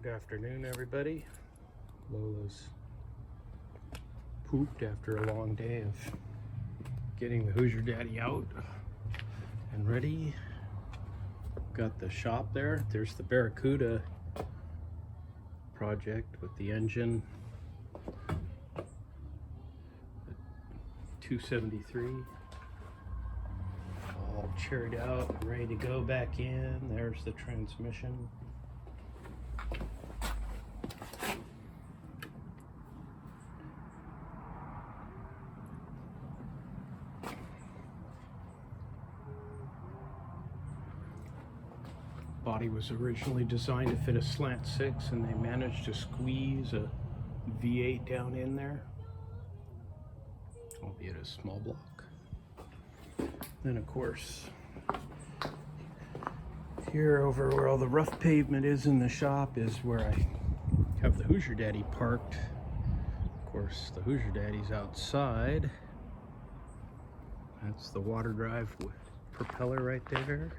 Good afternoon, everybody. Lola's pooped after a long day of getting the Hoosier Daddy out and ready. Got the shop there. There's the Barracuda project with the engine. 273. All cheered out and ready to go back in. There's the transmission. Body was originally designed to fit a slant 6, and they managed to squeeze a V8 down in there, albeit a small block. Then of course, here over where all the rough pavement is in the shop is where I have the Hoosier Daddy parked. Of course, the Hoosier Daddy's outside. That's the water drive with propeller right there.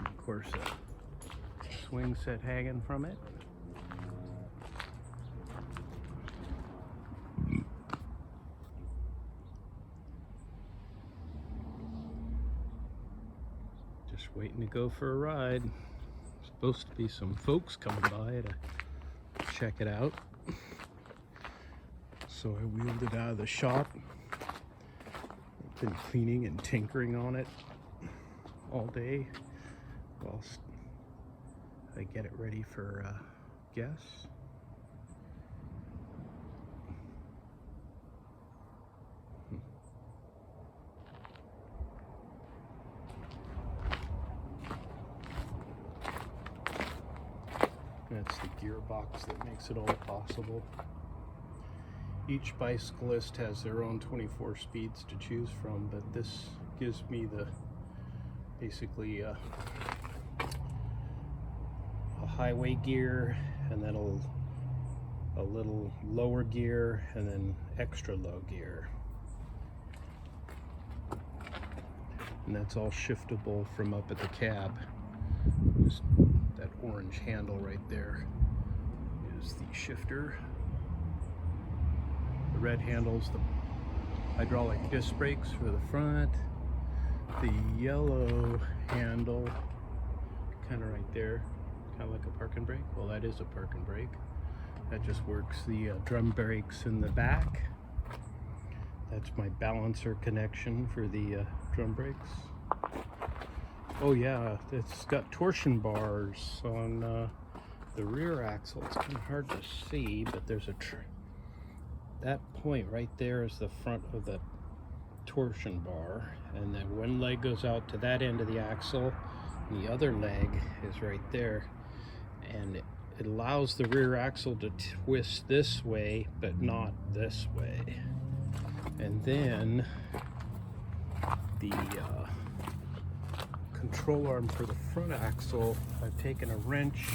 Of course, a swing set hanging from it. Just waiting to go for a ride. Supposed to be some folks coming by to check it out. So I wheeled it out of the shop. I've been cleaning and tinkering on it all day whilst I get it ready for guests. That's the gearbox that makes it all possible. Each bicyclist has their own 24 speeds to choose from, but this gives me the basically a highway gear, and then a little lower gear, and then extra low gear. And that's all shiftable from up at the cab. Just that orange handle right there is the shifter. The red handle's the hydraulic disc brakes for the front. The yellow handle, kind of right there, kind of like a park and brake. Well, that is a park and brake. That just works the drum brakes in the back. That's my balancer connection for the drum brakes. Oh yeah, it's got torsion bars on the rear axle. It's kind of hard to see, but there's a that point right there is the front of the torsion bar, and then one leg goes out to that end of the axle, and the other leg is right there, and it allows the rear axle to twist this way but not this way. And then the control arm for the front axle, I've taken a wrench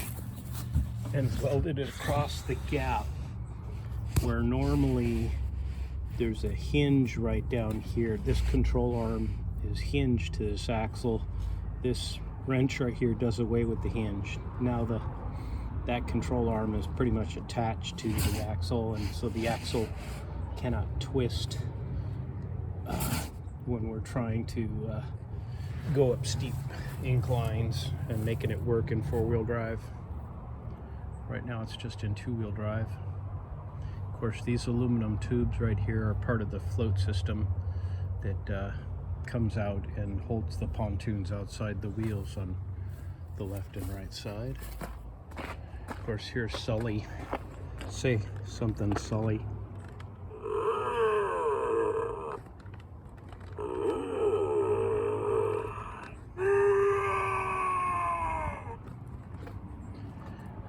and welded it across the gap where normally there's a hinge right down here. This control arm is hinged to this axle. This wrench right here does away with the hinge. Now that control arm is pretty much attached to the axle, and so the axle cannot twist when we're trying to go up steep inclines and making it work in four-wheel drive. Right now it's just in two-wheel drive. Of course, these aluminum tubes right here are part of the float system that comes out and holds the pontoons outside the wheels on the left and right side. Of course, here's Sully. Say something, Sully.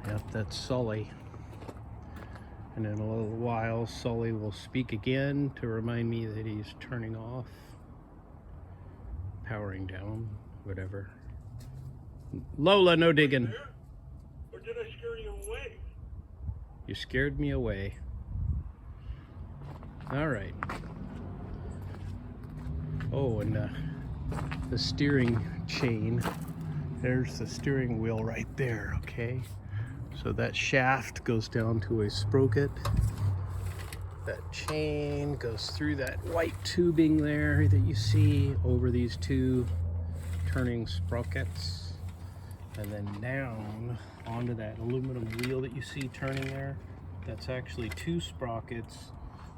Yep, that's Sully. And in a little while, Sully will speak again to remind me that he's turning off, powering down, whatever. Lola, no digging. Or did I scare you away? You scared me away. All right. Oh, and the steering chain. There's the steering wheel right there, okay? So that shaft goes down to a sprocket. That chain goes through that white tubing there that you see over these two turning sprockets, and then down onto that aluminum wheel that you see turning there. That's actually two sprockets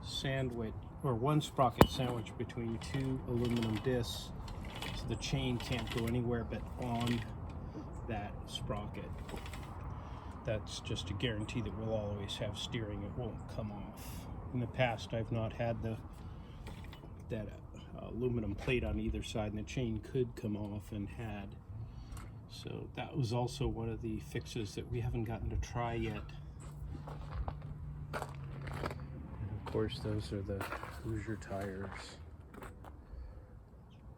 sandwiched, or one sprocket sandwiched between two aluminum discs, so the chain can't go anywhere but on that sprocket. That's just to guarantee that we'll always have steering. It won't come off. In the past, I've not had that aluminum plate on either side, and the chain could come off, and had. So that was also one of the fixes that we haven't gotten to try yet. And of course, those are the Hoosier tires.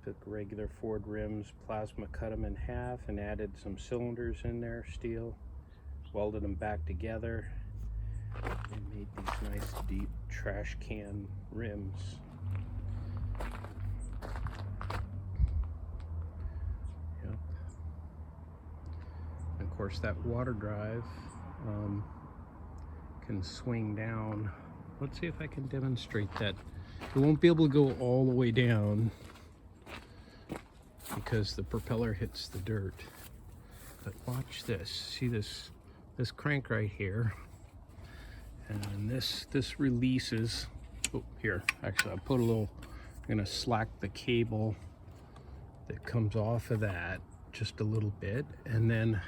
Took regular Ford rims, plasma cut them in half, and added some cylinders in there, steel, welded them back together, and made these nice deep trash can rims. Yep. And of course, that water drive can swing down. Let's see if I can demonstrate that. It won't be able to go all the way down because the propeller hits the dirt. But watch this. See this crank right here, and this releases. Oh, here, actually, I put a little. I'm gonna slack the cable that comes off of that just a little bit, and then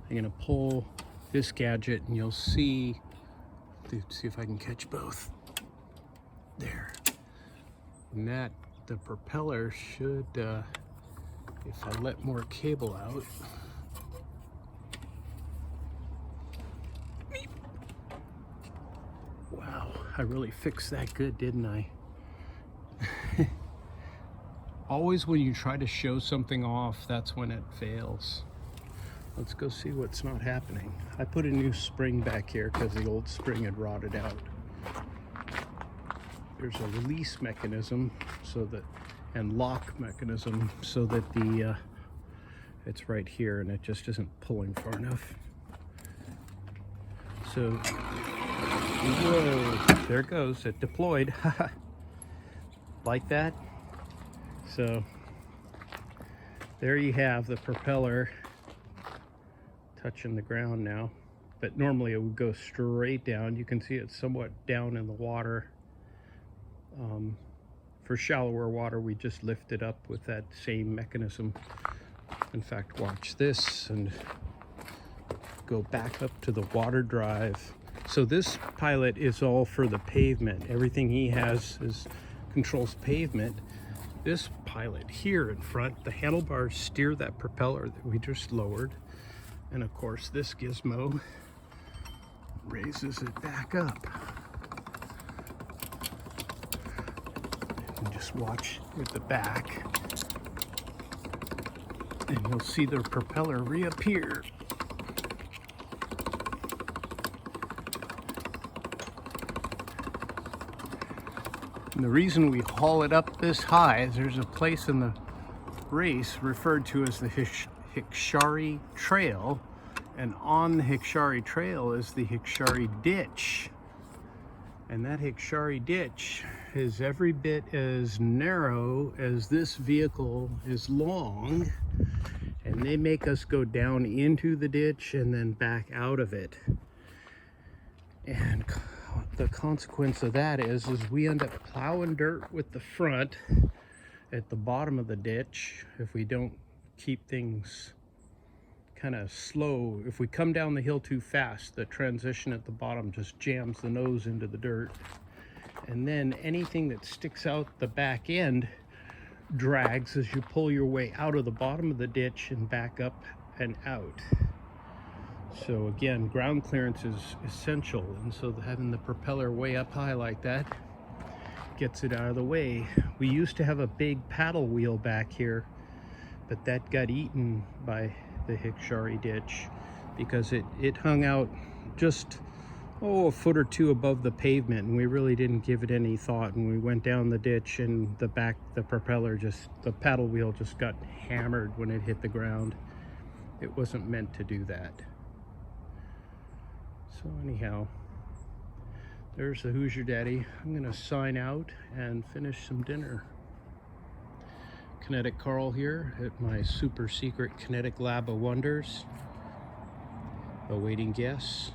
I'm gonna pull this gadget, and you'll see. See if I can catch both. There. And that the propeller should, if I let more cable out. Wow, I really fixed that good, didn't I? Always when you try to show something off, that's when it fails. Let's go see what's not happening. I put a new spring back here because the old spring had rotted out. There's a release mechanism so that, and lock mechanism so that the it's right here, and it just isn't pulling far enough. So, whoa, there it goes. It deployed. Like that. So there you have the propeller touching the ground now, but normally it would go straight down. You can see it's somewhat down in the water. For shallower water, we just lift it up with that same mechanism. In fact, watch this and go back up to the water drive. So this pilot is all for the pavement. Everything he has is controls pavement. This pilot here in front, the handlebars steer that propeller that we just lowered. And of course, this gizmo raises it back up. You can just watch with the back, and you'll see the propeller reappear. And the reason we haul it up this high is there's a place in the race referred to as the Hickory Trail, and on the Hickory Trail is the Hickory Ditch, and that Hickory Ditch is every bit as narrow as this vehicle is long, and they make us go down into the ditch and then back out of it. And the consequence of that is we end up plowing dirt with the front at the bottom of the ditch if we don't keep things kind of slow. If we come down the hill too fast, the transition at the bottom just jams the nose into the dirt, and then anything that sticks out the back end drags as you pull your way out of the bottom of the ditch and back up and out. So again, ground clearance is essential, and so having the propeller way up high like that gets it out of the way. We used to have a big paddle wheel back here, but that got eaten by the Hickory Ditch because it hung out just a foot or two above the pavement, and we really didn't give it any thought, and we went down the ditch, and the paddle wheel just got hammered when it hit the ground. It wasn't meant to do that. So anyhow, there's the Hoosier Daddy. I'm gonna sign out and finish some dinner. Kinetic Carl here at my super secret kinetic lab of wonders, awaiting guests.